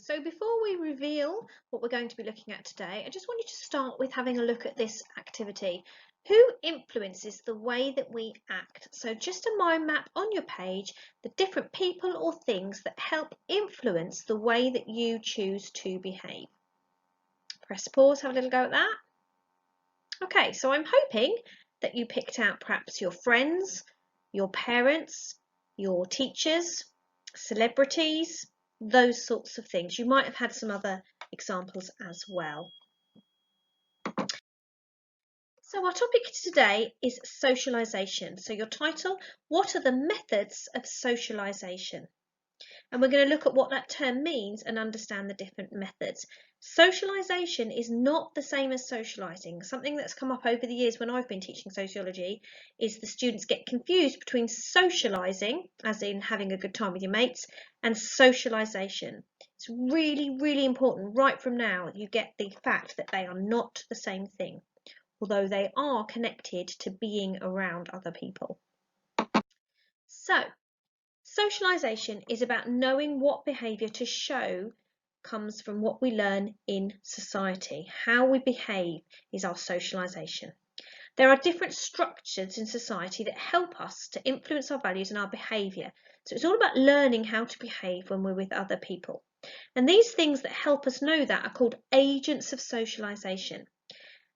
So before we reveal what we're going to be looking at today, I just want you to start with having a look at this activity. Who influences the way that we act? So just a mind map on your page, the different people or things that help influence the way that you choose to behave. Press pause, have a little go at that. Okay, so I'm hoping that you picked out perhaps your friends, your parents, your teachers, celebrities, those sorts of things. You might have had some other examples as well. So our topic today is socialisation. So your title, what are the methods of socialisation? And we're going to look at what that term means and understand the different methods. Socialisation is not the same as socialising. Something that's come up over the years when I've been teaching sociology is the students get confused between socialising, as in having a good time with your mates, and socialisation. It's really, really important right from now you get the fact that they are not the same thing, although they are connected to being around other people. So, socialisation is about knowing what behaviour to show comes from what we learn in society. How we behave is our socialisation. There are different structures in society that help us to influence our values and our behaviour. So it's all about learning how to behave when we're with other people. And these things that help us know that are called agents of socialisation.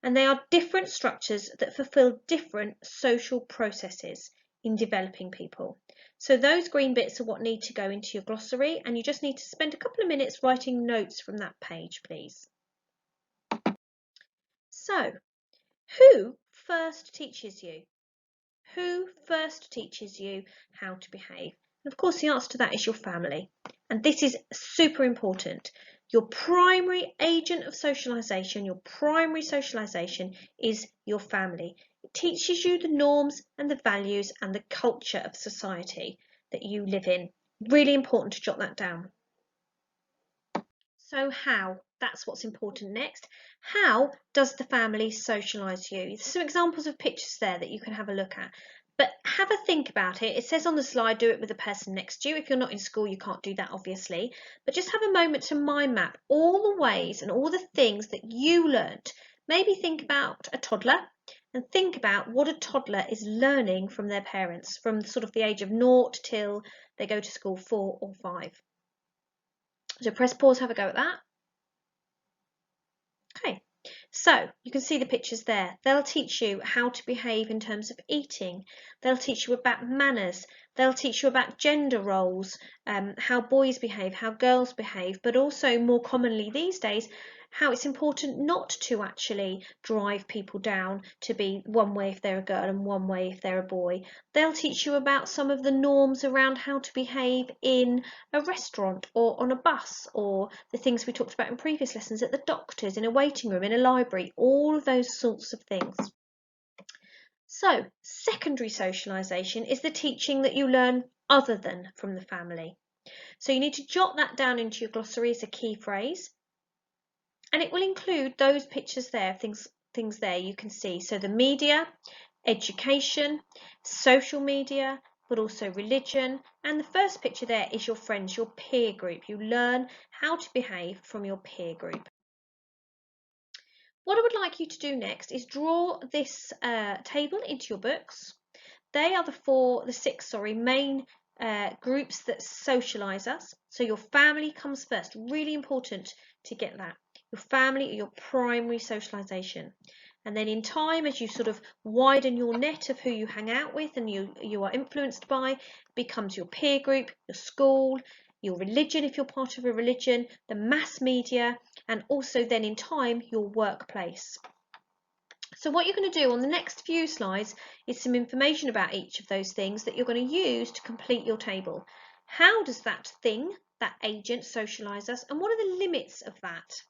And they are different structures that fulfil different social processes in developing people. So those green bits are what need to go into your glossary, and you just need to spend a couple of minutes writing notes from that page, please. So, who first teaches you? Who first teaches you how to behave? And of course, the answer to that is your family. And this is super important. Your primary agent of socialisation, your primary socialisation is your family. It teaches you the norms and the values and the culture of society that you live in. Really important to jot that down. So how? That's what's important next. How does the family socialise you? There's some examples of pictures there that you can have a look at. But have a think about it. It says on the slide, do it with the person next to you. If you're not in school, you can't do that, obviously. But just have a moment to mind map all the ways and all the things that you learnt. Maybe think about a toddler and think about what a toddler is learning from their parents from sort of the age of 0 till they go to school 4 or 5. So press pause, have a go at that. Okay, so you can see the pictures there. They'll teach you how to behave in terms of eating. They'll teach you about manners. They'll teach you about gender roles, how boys behave, how girls behave, but also more commonly these days, how it's important not to actually drive people down to be one way if they're a girl and one way if they're a boy. They'll teach you about some of the norms around how to behave in a restaurant or on a bus, or the things we talked about in previous lessons at the doctor's, in a waiting room, in a library, all of those sorts of things. So, secondary socialisation is the teaching that you learn other than from the family. So you need to jot that down into your glossary as a key phrase. And it will include those pictures there, things there you can see. So the media, education, social media, but also religion. And the first picture there is your friends, your peer group. You learn how to behave from your peer group. What I would like you to do next is draw this table into your books. They are the six main groups that socialise us. So your family comes first. Really important to get that. Your family are your primary socialisation. And then in time, as you sort of widen your net of who you hang out with and you are influenced by, becomes your peer group, your school, your religion if you're part of a religion, the mass media, and also then in time, your workplace. So what you're going to do on the next few slides is some information about each of those things that you're going to use to complete your table. How does that thing, that agent, socialise us, and what are the limits of that?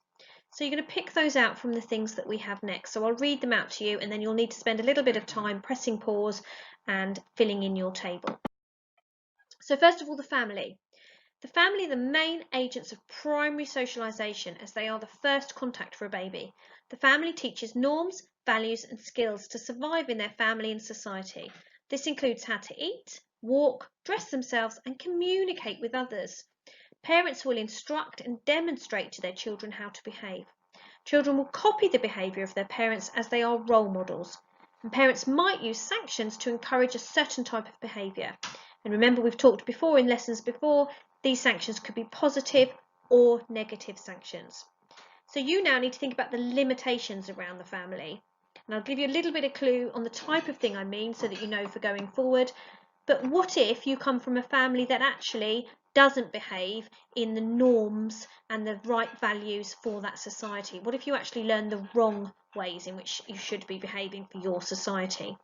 So you're going to pick those out from the things that we have next. So I'll read them out to you, and then you'll need to spend a little bit of time pressing pause and filling in your table. So first of all, the family. The family are the main agents of primary socialisation, as they are the first contact for a baby. The family teaches norms, values and skills to survive in their family and society. This includes how to eat, walk, dress themselves and communicate with others. Parents will instruct and demonstrate to their children how to behave. Children will copy the behaviour of their parents as they are role models. And parents might use sanctions to encourage a certain type of behaviour. And remember, we've talked before in lessons before, these sanctions could be positive or negative sanctions. So you now need to think about the limitations around the family. And I'll give you a little bit of clue on the type of thing I mean so that you know for going forward. But what if you come from a family that actually doesn't behave in the norms and the right values for that society? What if you actually learn the wrong ways in which you should be behaving for your society?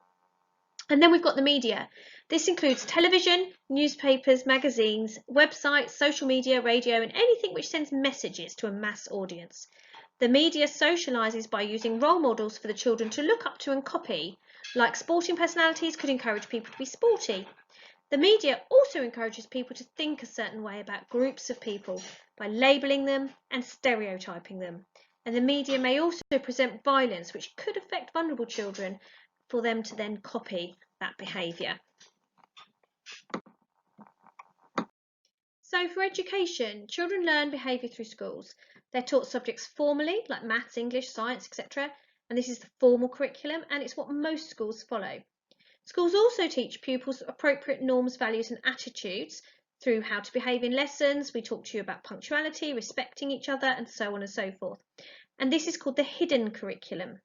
And then we've got the media. This includes television, newspapers, magazines, websites, social media, radio, and anything which sends messages to a mass audience. The media socialises by using role models for the children to look up to and copy. Like sporting personalities could encourage people to be sporty. The media also encourages people to think a certain way about groups of people by labelling them and stereotyping them. And the media may also present violence which could affect vulnerable children for them to then copy that behaviour. So for education, children learn behaviour through schools. They're taught subjects formally, like maths, English, science, etc. And this is the formal curriculum, and it's what most schools follow. Schools also teach pupils appropriate norms, values and attitudes through how to behave in lessons. We talk to you about punctuality, respecting each other, and so on and so forth. And this is called the hidden curriculum,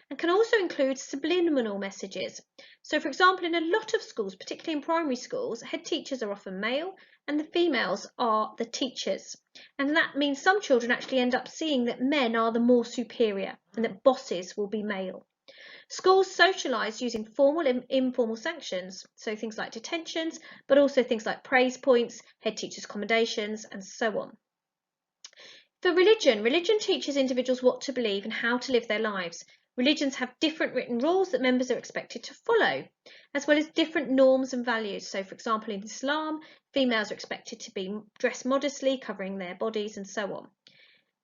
and can also include subliminal messages. So for example, in a lot of schools, particularly in primary schools, head teachers are often male and the females are the teachers. And that means some children actually end up seeing that men are the more superior and that bosses will be male. Schools socialise using formal and informal sanctions, so things like detentions, but also things like praise points, head teachers' commendations, and so on. For religion, religion teaches individuals what to believe and how to live their lives. Religions have different written rules that members are expected to follow, as well as different norms and values. So, for example, in Islam, females are expected to be dressed modestly, covering their bodies, and so on.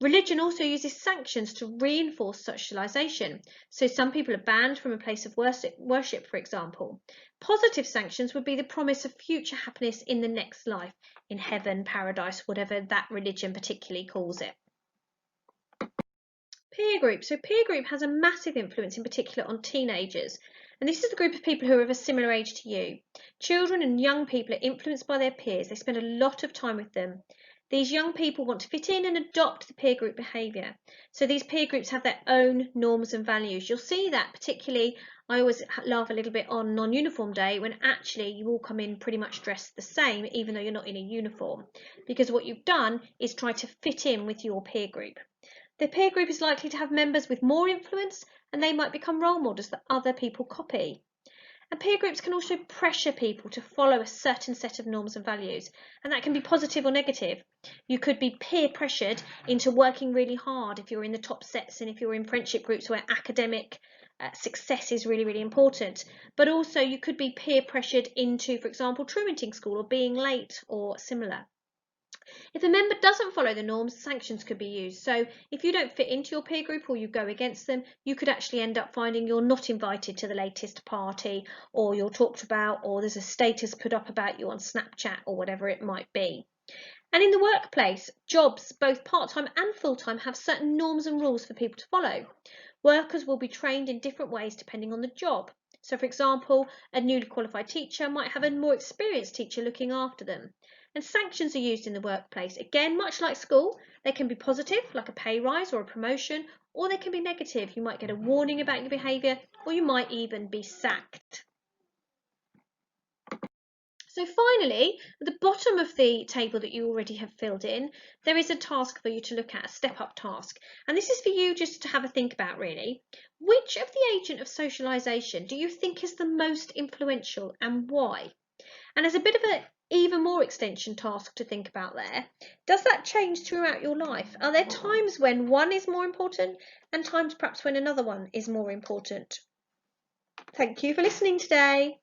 Religion also uses sanctions to reinforce socialisation. So some people are banned from a place of worship, for example. Positive sanctions would be the promise of future happiness in the next life, in heaven, paradise, whatever that religion particularly calls it. Peer group. So peer group has a massive influence in particular on teenagers. And this is the group of people who are of a similar age to you. Children and young people are influenced by their peers. They spend a lot of time with them. These young people want to fit in and adopt the peer group behaviour. So these peer groups have their own norms and values. You'll see that particularly, I always laugh a little bit on non-uniform day when actually you all come in pretty much dressed the same even though you're not in a uniform. Because what you've done is try to fit in with your peer group. The peer group is likely to have members with more influence and they might become role models that other people copy. And peer groups can also pressure people to follow a certain set of norms and values, and that can be positive or negative. You could be peer pressured into working really hard if you're in the top sets and if you're in friendship groups where academic success is really, really important. But also you could be peer pressured into, for example, truanting school or being late or similar. If a member doesn't follow the norms, sanctions could be used. So if you don't fit into your peer group or you go against them, you could actually end up finding you're not invited to the latest party, or you're talked about, or there's a status put up about you on Snapchat or whatever it might be. And in the workplace, jobs, both part-time and full-time, have certain norms and rules for people to follow. Workers will be trained in different ways depending on the job. So for example, a newly qualified teacher might have a more experienced teacher looking after them. And sanctions are used in the workplace. Again, much like school, they can be positive, like a pay rise or a promotion, or they can be negative. You might get a warning about your behaviour, or you might even be sacked. So finally, at the bottom of the table that you already have filled in, there is a task for you to look at, a step-up task. And this is for you just to have a think about, really. Which of the agent of socialisation do you think is the most influential and why? And as a bit of an even more extension task to think about there, does that change throughout your life? Are there times when one is more important and times perhaps when another one is more important? Thank you for listening today.